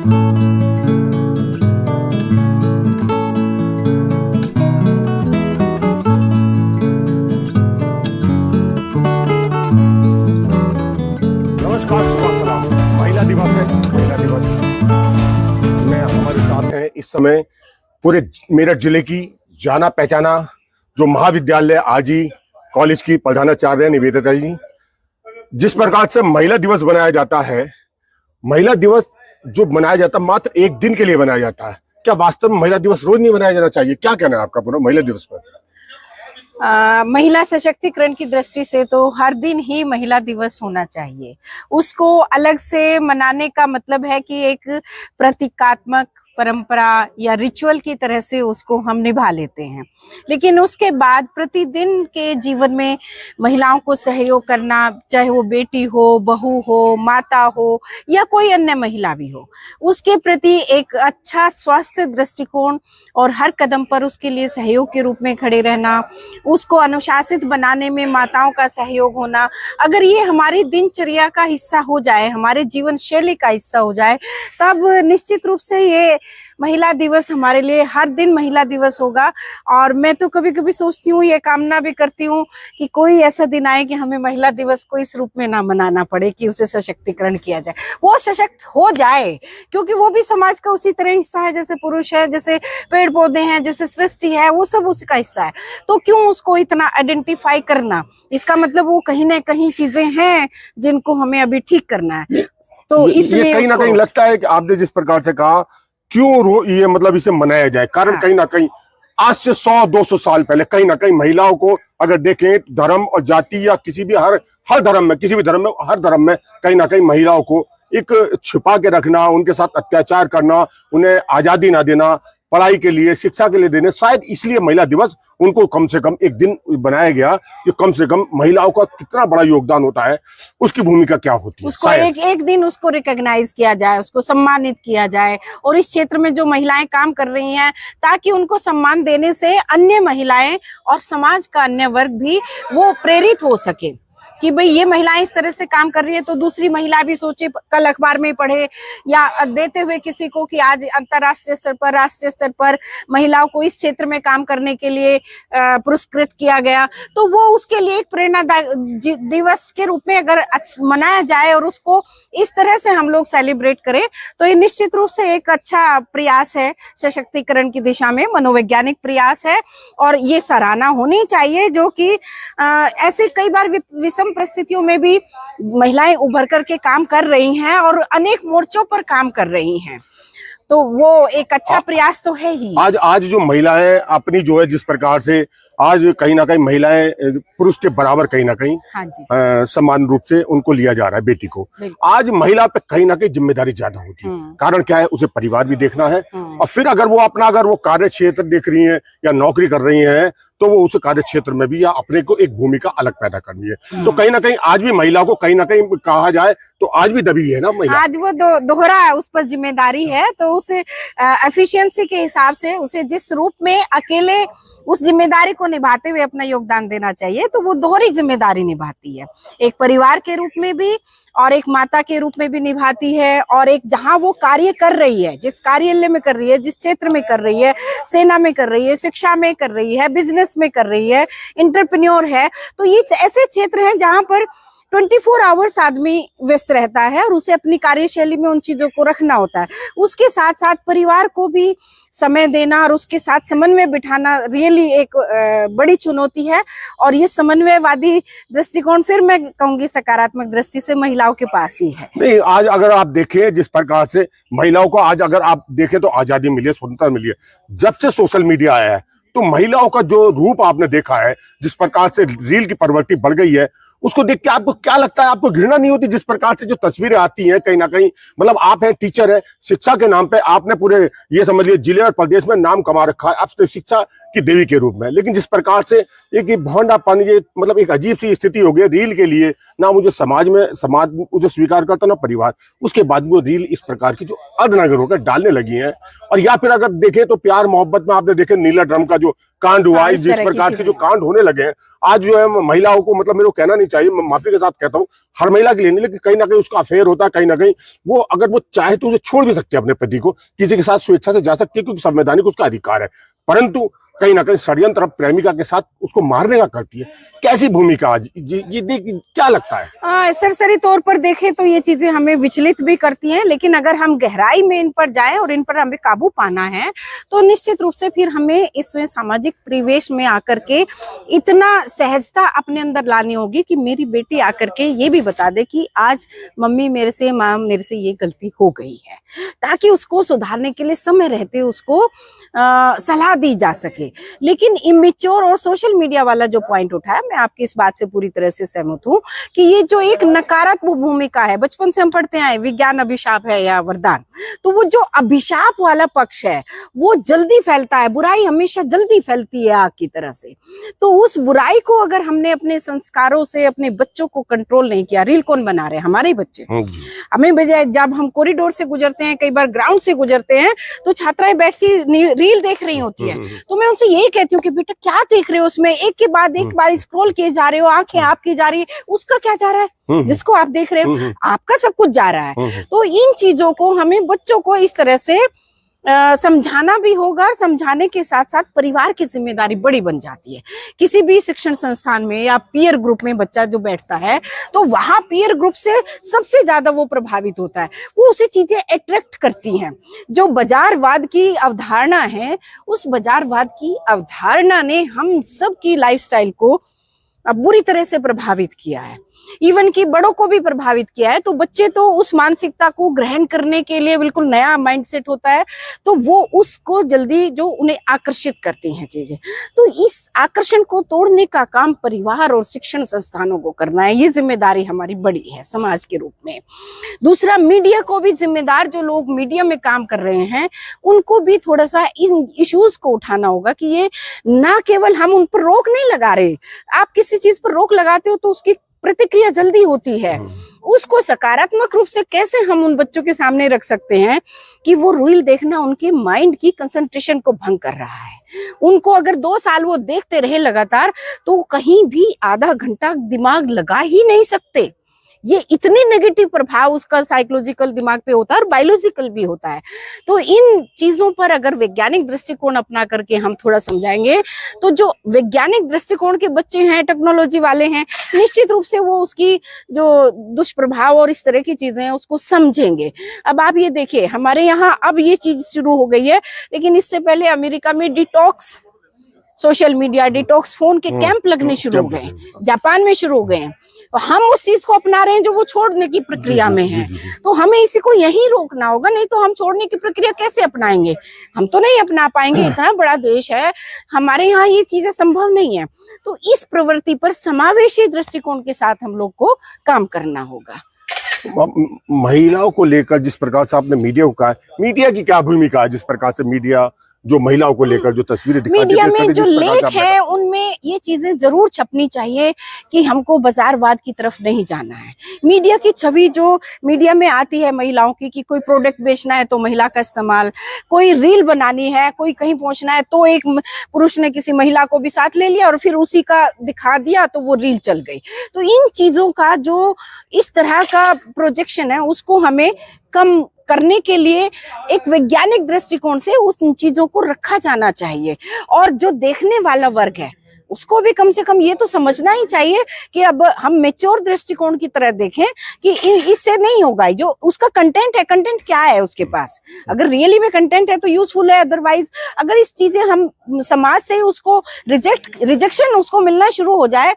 नमस्कार, सलाम। महिला दिवस है। महिला दिवस में हमारे साथ हैं इस समय पूरे मेरठ जिले की जाना पहचाना जो महाविद्यालय आजी कॉलेज की प्रधानाचार्य निवेदिता जी। जिस प्रकार से महिला दिवस बनाया जाता है, महिला दिवस जो मनाया जाता है मात्र एक दिन के लिए बनाया जाता है। क्या वास्तव में महिला दिवस रोज नहीं मनाया जाना चाहिए? क्या कहना है आपका पूरा महिला दिवस पर? महिला सशक्तिकरण की दृष्टि से तो हर दिन ही महिला दिवस होना चाहिए। उसको अलग से मनाने का मतलब है कि एक प्रतीकात्मक परंपरा या रिचुअल की तरह से उसको हम निभा लेते हैं, लेकिन उसके बाद प्रतिदिन के जीवन में महिलाओं को सहयोग करना, चाहे वो बेटी हो, बहू हो, माता हो या कोई अन्य महिला भी हो, उसके प्रति एक अच्छा स्वास्थ्य दृष्टिकोण और हर कदम पर उसके लिए सहयोग के रूप में खड़े रहना, उसको अनुशासित बनाने में माताओं का सहयोग होना, अगर ये हमारी दिनचर्या का हिस्सा हो जाए, हमारे जीवन शैली का हिस्सा हो जाए, तब निश्चित रूप से ये महिला दिवस हमारे लिए हर दिन महिला दिवस होगा। और मैं तो कभी कभी सोचती हूँ, ये कामना भी करती हूँ कि कोई ऐसा दिन आए कि हमें महिला दिवस को इस रूप में ना मनाना पड़े, कि उसे सशक्तिकरण किया जाए, वो सशक्त हो जाए, क्योंकि वो भी समाज का उसी तरह हिस्सा है जैसे पुरुष है, जैसे पेड़ पौधे हैं, जैसे सृष्टि है, वो सब उसका हिस्सा है। तो क्यों उसको इतना आइडेंटिफाई करना? इसका मतलब वो कहीं ना कहीं चीजें हैं जिनको हमें अभी ठीक करना है। तो इसलिए कहीं ना कहीं लगता है कि आपने जिस प्रकार से कहा क्यों ये मतलब इसे मनाया जाए, कारण कहीं ना कहीं आज से 100-200 साल पहले कहीं ना कहीं महिलाओं को अगर देखें धर्म और जाति या किसी भी हर धर्म में, किसी भी धर्म में, हर धर्म में कहीं ना कहीं महिलाओं को एक छिपा के रखना, उनके साथ अत्याचार करना, उन्हें आजादी ना देना, पढ़ाई के लिए, शिक्षा के लिए देने, शायद इसलिए महिला दिवस उनको कम से कम एक दिन बनाया गया कि कम से कम महिलाओं का कितना बड़ा योगदान होता है, उसकी भूमिका क्या होती है, उसको एक दिन उसको रिकॉग्नाइज किया जाए, उसको सम्मानित किया जाए। और इस क्षेत्र में जो महिलाएं काम कर रही हैं, ताकि उनको सम्मान देने से अन्य महिलाएं और समाज का अन्य वर्ग भी वो प्रेरित हो सके कि भाई ये महिलाएं इस तरह से काम कर रही है, तो दूसरी महिला भी सोचे, कल अखबार में पढ़े या देते हुए किसी को कि आज अंतर्राष्ट्रीय स्तर पर, राष्ट्रीय स्तर पर महिलाओं को इस क्षेत्र में काम करने के लिए पुरस्कृत किया गया, तो वो उसके लिए एक प्रेरणा दिवस के रूप में अगर मनाया जाए और उसको इस तरह से हम लोग सेलिब्रेट करें, तो ये निश्चित रूप से एक अच्छा प्रयास है सशक्तिकरण की दिशा में, मनोवैज्ञानिक प्रयास है। और ये सराहना होनी चाहिए, जो कि ऐसे कई बार विषम परिस्थितियों में भी महिलाएं उभर करके काम कर रही हैं और अनेक मोर्चों पर काम कर रही हैं, तो वो एक अच्छा प्रयास तो है ही। आज जो महिलाएं अपनी जो है जिस प्रकार से आज कहीं ना कहीं महिलाएं पुरुष के बराबर कहीं ना कहीं हाँ जी, समान रूप से उनको लिया जा रहा है, बेटी को। आज महिला पे कहीं ना कहीं जिम्मेदारी ज्यादा होती है। कारण क्या है? उसे परिवार भी देखना है, और फिर अगर वो कार्य क्षेत्र देख रही है या नौकरी कर रही है, तो वो उस कार्य क्षेत्र में भी या अपने को एक भूमिका अलग पैदा करनी है। तो कहीं ना कहीं आज भी महिला को कहीं ना कहीं कहा जाए तो आज भी दबी है ना महिला। आज वो दोहरा उस पर जिम्मेदारी है, तो उसे एफिशिएंसी के हिसाब से उसे जिस रूप में अकेले उस जिम्मेदारी को निभाते हुए अपना योगदान देना चाहिए, तो वो दोहरी जिम्मेदारी निभाती है, एक परिवार के रूप में भी और एक माता के रूप में भी निभाती है। और एक जहां वो कार्य कर रही है, जिस कार्यालय में कर रही है, जिस क्षेत्र में कर रही है, सेना में कर रही है, शिक्षा में कर रही है, बिजनेस में कर रही है, एंटरप्रेन्योर है, तो ये ऐसे क्षेत्र हैं जहां पर 24 आवर्स आदमी व्यस्त रहता है और उसे अपनी कार्यशैली में उन चीजों को रखना होता है। उसके साथ साथ परिवार को भी समय देना और उसके साथ समन्वय बिठाना रियली एक बड़ी चुनौती है। और ये समन्वयवादी दृष्टिकोण फिर मैं कहूंगी सकारात्मक दृष्टि से महिलाओं के पास ही है। नहीं, आज अगर आप देखें जिस प्रकार से महिलाओं को आज अगर आप देखें तो आजादी मिली है, स्वतंत्रता मिली है। जब से सोशल मीडिया आया है तो महिलाओं का जो रूप आपने देखा है, जिस प्रकार से रील की प्रवृत्ति बढ़ गई है, उसको देख के आपको क्या लगता है? आपको घृणा नहीं होती? जिस प्रकार से जो तस्वीरें आती हैं कहीं ना कहीं, मतलब आप हैं टीचर है, शिक्षा के नाम पे आपने पूरे ये समझ लीजिए जिले और प्रदेश में नाम कमा रखा है, आपने शिक्षा कि देवी के रूप में। लेकिन जिस प्रकार से एक भौंडापन, ये मतलब एक अजीब सी स्थिति हो गई रील के लिए, ना मुझे समाज मुझे स्वीकार करता ना परिवार, उसके बाद वो रील इस प्रकार की जो अधनगर होकर डालने लगी हैं। और या फिर अगर देखें तो प्यार मोहब्बत में आपने देखे नीला ड्रम का जो कांड हुआ है, जिस प्रकार के जो कांड होने लगे हैं आज जो है महिलाओं को, मतलब मेरे को कहना नहीं चाहिए, मैं माफी के साथ कहता हूँ, हर महिला के लिए नहीं, लेकिन कहीं ना कहीं उसका अफेयर होता है, कहीं ना कहीं वो अगर वो चाहे तो उसे छोड़ भी सकती है अपने पति को, किसी के साथ स्वेच्छा से जा सकती है, क्योंकि संवैधानिक उसका अधिकार है। परंतु कहीं ना कहीं षड्यंत्र प्रेमिका के साथ उसको मारने का करती है। कैसी भूमिका आज ये क्या लगता है? सरसरी तौर पर देखें तो ये चीजें हमें विचलित भी करती हैं, लेकिन अगर हम गहराई में इन पर जाएं और इन पर हमें काबू पाना है तो निश्चित रूप से फिर हमें इसमें सामाजिक परिवेश में आकर के इतना सहजता अपने अंदर लानी होगी कि मेरी बेटी आकर के ये भी बता दे कि आज मम्मी मेरे से, माँ मेरे से ये गलती हो गई है, ताकि उसको सुधारने के लिए समय रहते उसको सलाह दी जा सके। लेकिन इमेच्योर और सोशल मीडिया वाला जो पॉइंट उठाया, मैं आपकी इस बात से पूरी तरह से सहमत हूँ कि ये जो एक नकारात्मक भूमिका है, बचपन से हम पढ़ते आए विज्ञान अभिशाप है या वरदान, तो वो जो अभिशाप वाला पक्ष है वो जल्दी फैलता है, बुराई हमेशा जल्दी फैलती है आग की तरह से। तो उस बुराई को अगर हमने अपने संस्कारों से अपने बच्चों को कंट्रोल नहीं किया, रील कौन बना रहे हैं? हमारे ही बच्चे। हमें बजाय जब हम कॉरिडोर से गुजरते हैं, कई बार ग्राउंड से गुजरते हैं, तो छात्राएं बैठी रील देख रही होती है, तो मैं उनसे यही कहती हूँ कि बेटा क्या देख रहे हो उसमें, एक के बाद एक बार स्क्रॉल किए जा रहे हो, आंखें आपकी जा रही है, उसका क्या जा रहा है? जिसको आप देख रहे हो आपका सब कुछ जा रहा है। तो इन चीजों को हमें बच्चों को इस तरह से समझाना भी होगा, और समझाने के साथ साथ परिवार की जिम्मेदारी बड़ी बन जाती है। किसी भी शिक्षण संस्थान में या पीयर ग्रुप में बच्चा जो बैठता है, तो वहां पीयर ग्रुप से सबसे ज्यादा वो प्रभावित होता है, वो उसे चीजें अट्रैक्ट करती हैं। जो बाजारवाद की अवधारणा है, उस बाजारवाद की अवधारणा ने हम सब की लाइफस्टाइल को बुरी तरह से प्रभावित किया है, इवन कि बड़ों को भी प्रभावित किया है। तो बच्चे तो उस मानसिकता को ग्रहण करने के लिए बिल्कुल नया माइंडसेट होता है, तो वो उसको जल्दी जो उन्हें आकर्षित करती हैं चीजें। तो इस आकर्षण को तोड़ने का काम परिवार और शिक्षण संस्थानों को करना है, ये जिम्मेदारी हमारी बड़ी है समाज के रूप में। दूसरा, मीडिया को भी जिम्मेदार, जो लोग मीडिया में काम कर रहे हैं उनको भी थोड़ा सा इन इश्यूज को उठाना होगा कि ये ना केवल हम उन पर रोक नहीं लगा रहे, आप किसी चीज पर रोक लगाते हो तो उसकी प्रतिक्रिया जल्दी होती है, उसको सकारात्मक रूप से कैसे हम उन बच्चों के सामने रख सकते हैं कि वो रील देखना उनके माइंड की कंसंट्रेशन को भंग कर रहा है। उनको अगर 2 साल वो देखते रहे लगातार, तो कहीं भी आधा घंटा दिमाग लगा ही नहीं सकते। ये इतने नेगेटिव प्रभाव उसका साइकोलॉजिकल दिमाग पे होता है और बायोलॉजिकल भी होता है। तो इन चीजों पर अगर वैज्ञानिक दृष्टिकोण अपना करके हम थोड़ा समझाएंगे, तो जो वैज्ञानिक दृष्टिकोण के बच्चे हैं, टेक्नोलॉजी वाले हैं, निश्चित रूप से वो उसकी जो दुष्प्रभाव और इस तरह की चीजें हैं उसको समझेंगे। अब आप ये देखिए, हमारे यहाँ अब ये चीज शुरू हो गई है, लेकिन इससे पहले अमेरिका में detox social media, detox phone के कैंप लगने शुरू हो गए, जापान में शुरू हो गए हैं। तो हम उस चीज को अपना रहे हैं जो वो छोड़ने की प्रक्रिया में है। तो हमें इसी को यही रोकना होगा, नहीं तो हम छोड़ने की प्रक्रिया कैसे अपनाएंगे? हम तो नहीं अपना पाएंगे, इतना बड़ा देश है, हमारे यहाँ ये चीजें संभव नहीं है। तो इस प्रवृत्ति पर समावेशी दृष्टिकोण के साथ हम लोग को काम करना होगा। महिलाओं को लेकर जिस प्रकार से आपने मीडिया को कहा, मीडिया की क्या भूमिका है? जिस प्रकार से मीडिया जो महिलाओं को लेकर जो तस्वीरें दिखाती है, मीडिया में जो लेख है उनमें ये चीजें जरूर छपनी चाहिए कि हमको बाजारवाद की तरफ नहीं जाना है। मीडिया की छवि जो मीडिया में आती है महिलाओं की, कि कोई प्रोडक्ट बेचना है तो महिला का इस्तेमाल, कोई रील बनानी है, कोई कहीं पहुंचना है तो एक पुरुष ने किसी महिला को भी साथ ले लिया और फिर उसी का दिखा दिया तो वो रील चल गई। तो इन चीजों का जो इस तरह का प्रोजेक्शन है उसको हमें कम करने के लिए एक वैज्ञानिक दृष्टिकोण से उन चीजों को रखा जाना चाहिए। और जो देखने वाला वर्ग है उसको भी कम से कम ये तो समझना ही चाहिए कि अब हम मैच्योर दृष्टिकोण की तरह देखें कि इससे नहीं होगा। जो उसका कंटेंट है, कंटेंट क्या है उसके पास, अगर रियली में कंटेंट है तो यूजफुल है, अदरवाइज अगर इस चीजें हम समाज से उसको रिजेक्शन उसको मिलना शुरू हो जाए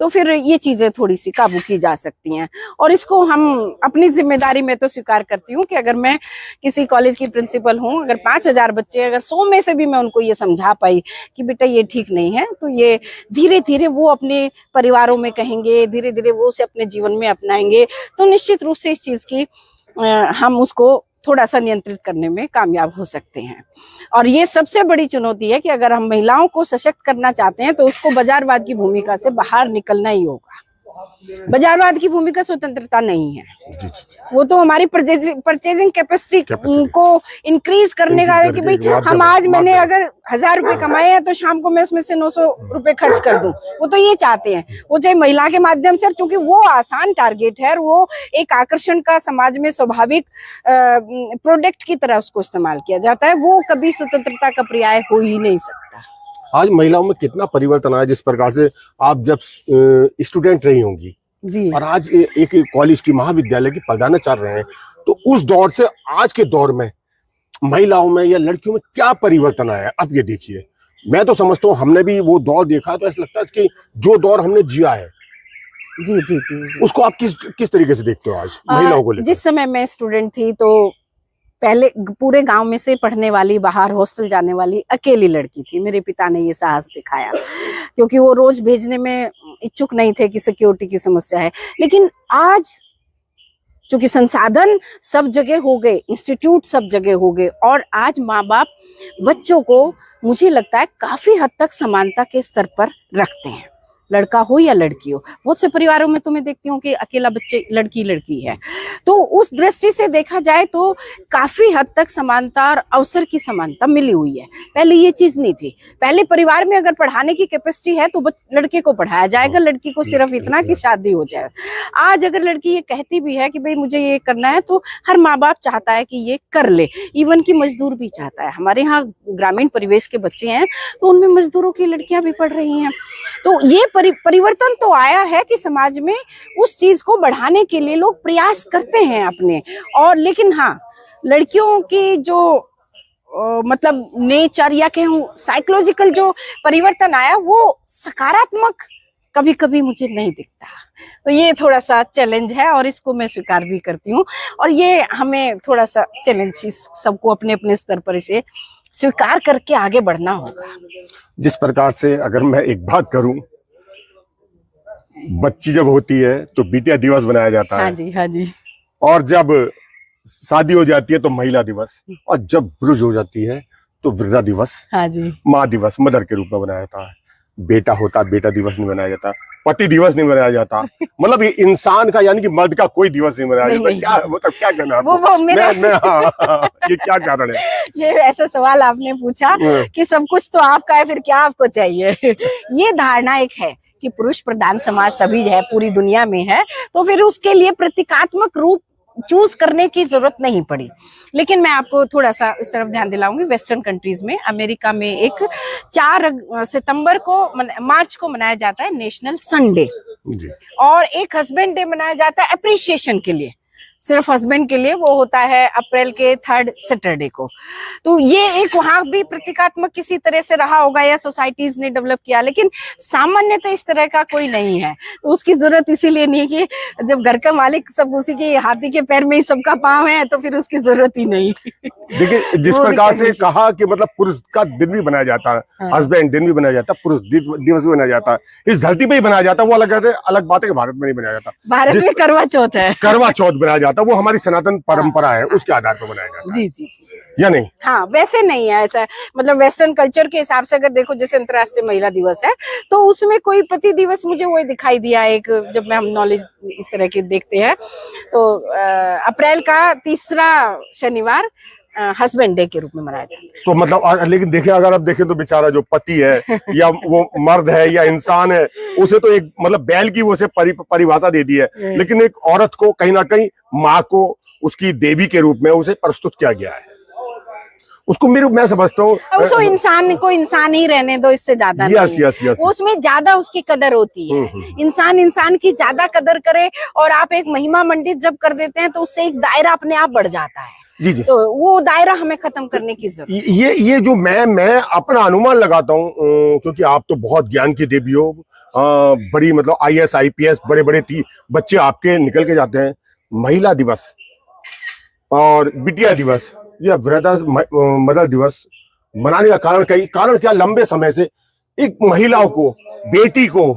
तो फिर ये चीजें थोड़ी सी काबू की जा सकती हैं। और इसको हम अपनी जिम्मेदारी में तो स्वीकार करती हूँ कि अगर मैं किसी कॉलेज की प्रिंसिपल हूँ, अगर 5000 बच्चे, अगर 100 में से भी मैं उनको ये समझा पाई कि बेटा ये ठीक नहीं है, तो ये धीरे धीरे वो अपने परिवारों में कहेंगे, धीरे धीरे वो उसे अपने जीवन में अपनाएंगे, तो निश्चित रूप से इस चीज की हम उसको थोड़ा सा नियंत्रित करने में कामयाब हो सकते हैं। और ये सबसे बड़ी चुनौती है कि अगर हम महिलाओं को सशक्त करना चाहते हैं तो उसको बाजारवाद की भूमिका से बाहर निकलना ही होगा। बाजारवाद की भूमिका स्वतंत्रता नहीं है, जी, जी। वो तो हमारी परचेजिंग कैपेसिटी को इंक्रीज करने का है कि भाई हम आज मैंने अगर 1000 रुपए कमाए हैं तो शाम को मैं उसमें से 900 रुपए खर्च कर दूं, वो तो ये चाहते हैं। वो चाहे महिला के माध्यम से, क्योंकि वो आसान टारगेट है और वो एक आकर्षण का समाज में स्वाभाविक प्रोडक्ट की तरह उसको इस्तेमाल किया जाता है, वो कभी स्वतंत्रता का पर्याय हो ही नहीं सकता। आज महिलाओं में कितना परिवर्तन आया, जिस प्रकार से आप जब स्टूडेंट रही होंगी जी, और आज एक कॉलेज की महाविद्यालय की प्रधानाचार्य रहे हैं, तो उस दौर से आज के दौर में महिलाओं में या लड़कियों में क्या परिवर्तन आया है? अब ये देखिए, मैं तो समझता हूँ हमने भी वो दौर देखा तो ऐसा लगता है कि जो दौर हमने जिया है, जी, जी, जी, उसको आप किस तरीके से देखते हो आज महिलाओं को लेकर? जिस समय मैं स्टूडेंट थी तो पहले पूरे गांव में से पढ़ने वाली, बाहर हॉस्टल जाने वाली अकेली लड़की थी। मेरे पिता ने ये साहस दिखाया, क्योंकि वो रोज भेजने में इच्छुक नहीं थे कि सिक्योरिटी की समस्या है। लेकिन आज चूंकि संसाधन सब जगह हो गए, इंस्टीट्यूट सब जगह हो गए, और आज माँ बाप बच्चों को मुझे लगता है काफी हद तक समानता के स्तर पर रखते हैं, लड़का हो या लड़की हो। बहुत से परिवारों में तो मैं देखती हूँ कि अकेला बच्चे लड़की है। तो उस दृष्टि से देखा जाए तो काफी हद तक समानता और अवसर की समानता मिली हुई है। पहले ये चीज नहीं थी। पहले परिवार में अगर पढ़ाने की कैपेसिटी है तो लड़के को पढ़ाया जाएगा, लड़की को सिर्फ इतना कि शादी हो जाए। आज अगर लड़की ये कहती भी है कि भाई मुझे ये करना है, तो हर माँ बाप चाहता है कि ये कर ले, इवन की मजदूर भी चाहता है। हमारे यहाँ ग्रामीण परिवेश के बच्चे हैं तो उनमें मजदूरों की लड़कियां भी पढ़ रही हैं। तो ये परिवर्तन तो आया है कि समाज में उस चीज को बढ़ाने के लिए लोग प्रयास करते हैं अपने। और लेकिन हाँ, लड़कियों की जो मतलब नेचर या कहूँ साइकोलॉजिकल जो परिवर्तन आया, वो सकारात्मक कभी कभी मुझे नहीं दिखता। तो ये थोड़ा सा चैलेंज है और इसको मैं स्वीकार भी करती हूँ। और ये हमें थोड़ा सा चैलेंज सबको अपने अपने स्तर पर इसे स्वीकार करके आगे बढ़ना होगा। जिस प्रकार से अगर मैं एक बात करूं, बच्ची जब होती है तो बिटिया दिवस बनाया जाता है। हाँ जी, हाँ जी। और जब शादी हो जाती है तो महिला दिवस, और जब बुजुर्ग हो जाती है तो वृद्धा दिवस, हाँ जी, माँ दिवस, मदर के रूप में बनाया जाता है। बेटा होता बेटा दिवस नहीं मनाया जाता, पति दिवस नहीं मनाया जाता, मतलब ये इंसान का यानी कि मर्द का कोई दिवस नहीं मनाया जाता। क्या मतलब क्या कहना है आपको? हाँ, ये क्या कारण है? ये ऐसा सवाल आपने पूछा कि सब कुछ तो आपका है, फिर क्या आपको चाहिए? ये धारणा एक है कि पुरुष प्रधान समाज सभी है, पूरी दुनिया में है, तो फिर उसके लिए प्रतीकात्मक रूप चूज करने की जरूरत नहीं पड़ी। लेकिन मैं आपको थोड़ा सा इस तरफ ध्यान दिलाऊंगी। वेस्टर्न कंट्रीज में, अमेरिका में एक 4 सितंबर को मार्च को मनाया जाता है नेशनल संडे, और एक हस्बैंड डे मनाया जाता है अप्रिसिएशन के लिए, सिर्फ हस्बैंड के लिए। वो होता है अप्रैल के 3rd सैटरडे को। तो ये एक वहां भी प्रतीकात्मक किसी तरह से रहा होगा या सोसाइटीज ने डेवलप किया, लेकिन सामान्यतः इस तरह का कोई नहीं है। तो उसकी जरूरत इसीलिए नहीं है कि जब घर का मालिक सब उसी के हाथी के पैर में ही सबका पांव है, तो फिर उसकी जरूरत ही नहीं। देखिए, जिस प्रकार से कहा कि मतलब पुरुष का दिन भी बनाया जाता है, हस्बैंड दिन भी बनाया जाता है, पुरुष दिवस भी बनाया जाता है, इस धरती पे ही बनाया जाता है, वो अलग बात है कि भारत में नहीं बनाया जाता। भारत में करवा चौथ है, करवा चौथ बनाया जाता, वो हमारी सनातन परंपरा है, उसके आधार पर बनाया जाता है। जी जी या नहीं? हाँ, वैसे नहीं है ऐसा। मतलब वेस्टर्न कल्चर के हिसाब से अगर देखो, जैसे अंतर्राष्ट्रीय महिला दिवस है, तो उसमें कोई पति दिवस मुझे वही दिखाई दिया एक, जब मैं हम नॉलेज इस तरह के देखते हैं तो अप्रैल का 3रा शनिवार हस्बैंड डे के रूप में मनाया जाता है। तो मतलब लेकिन देखिए, अगर आप देखें तो बेचारा जो पति है या वो मर्द है या इंसान है, उसे तो एक मतलब बैल की वो से परिभाषा दे दी है, लेकिन एक औरत को कहीं ना कहीं माँ को उसकी देवी के रूप में उसे प्रस्तुत किया गया है। उसको मैं समझता हूँ उसको इंसान को इंसान ही रहने दो, इससे ज्यादा नहीं। उसमें ज्यादा उसकी कदर होती है। इंसान की ज्यादा कदर करे, और आप एक महिमा मंडित जब कर देते हैं तो उससे एक दायरा अपने आप बढ़ जाता है। जी जी। तो वो दायरा हमें खत्म करने की जरूरत। ये जो मैं अपना अनुमान लगाता हूँ, क्योंकि आप तो बहुत ज्ञान की देवी हो, बड़ी मतलब IAS IPS बड़े बच्चे आपके निकल के जाते हैं। महिला दिवस और बिटिया दिवस या वृद्धा मदर दिवस मनाने का कारण क्या? लंबे समय से एक महिलाओं को, बेटी को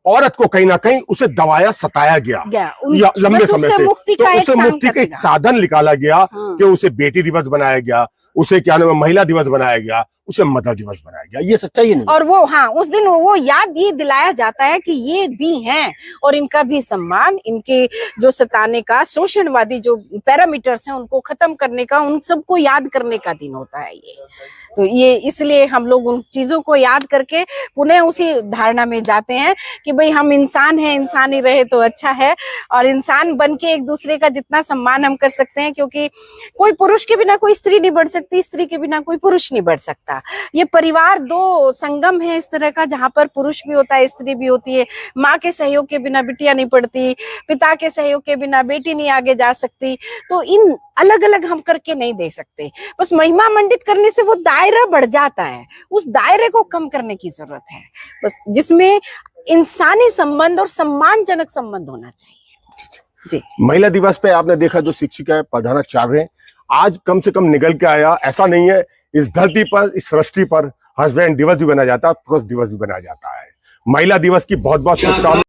औरत को कहीं ना कहीं उसे दबाया सताया गया या लंबे समय से, तो उसे मुक्ति का एक साधन निकाला गया कि उसे बेटी दिवस बनाया गया, उसे क्या नाम है महिला दिवस बनाया गया, उसे मदर दिवस बनाया गया। ये सच्चाई नहीं? और वो हाँ उस दिन वो याद ये दिलाया जाता है कि ये भी हैं और इनका भी सम्मान, इनके जो सताने का शोषणवादी जो पैरामीटर्स हैं उनको खत्म करने का, उन सबको याद करने का दिन होता है ये। तो ये इसलिए हम लोग उन चीजों को याद करके पुनः उसी धारणा में जाते हैं कि भाई हम इंसान हैं, इंसान ही रहे तो अच्छा है, और इंसान बन के एक दूसरे का जितना सम्मान हम कर सकते हैं, क्योंकि कोई पुरुष के बिना कोई स्त्री नहीं बढ़ सकती, स्त्री के बिना कोई पुरुष नहीं बढ़ सकता। ये परिवार दो संगम है इस तरह का जहाँ पर पुरुष भी होता है, स्त्री भी होती है। माँ के सहयोग के बिना बिटिया नहीं पढ़ती, पिता के सहयोग के बिना बेटी नहीं आगे जा सकती। तो इन अलग अलग हम करके नहीं दे सकते, बस महिमा मंडित करने से वो दायरा बढ़ जाता है, उस दायरे को कम करने की जरूरत है, बस जिसमें इंसानी संबंध और सम्मानजनक संबंध होना चाहिए। जी, महिला दिवस पे आपने देखा जो शिक्षिका प्रधानाचार्य हैं, आज कम से कम निकल के आया। ऐसा नहीं है इस धरती पर, इस सृष्टि पर हस्बैंड दिवस भी बनाया जाता है, पुरुष दिवस भी बनाया जाता है। महिला दिवस की बहुत बहुत शुभकामनाएं।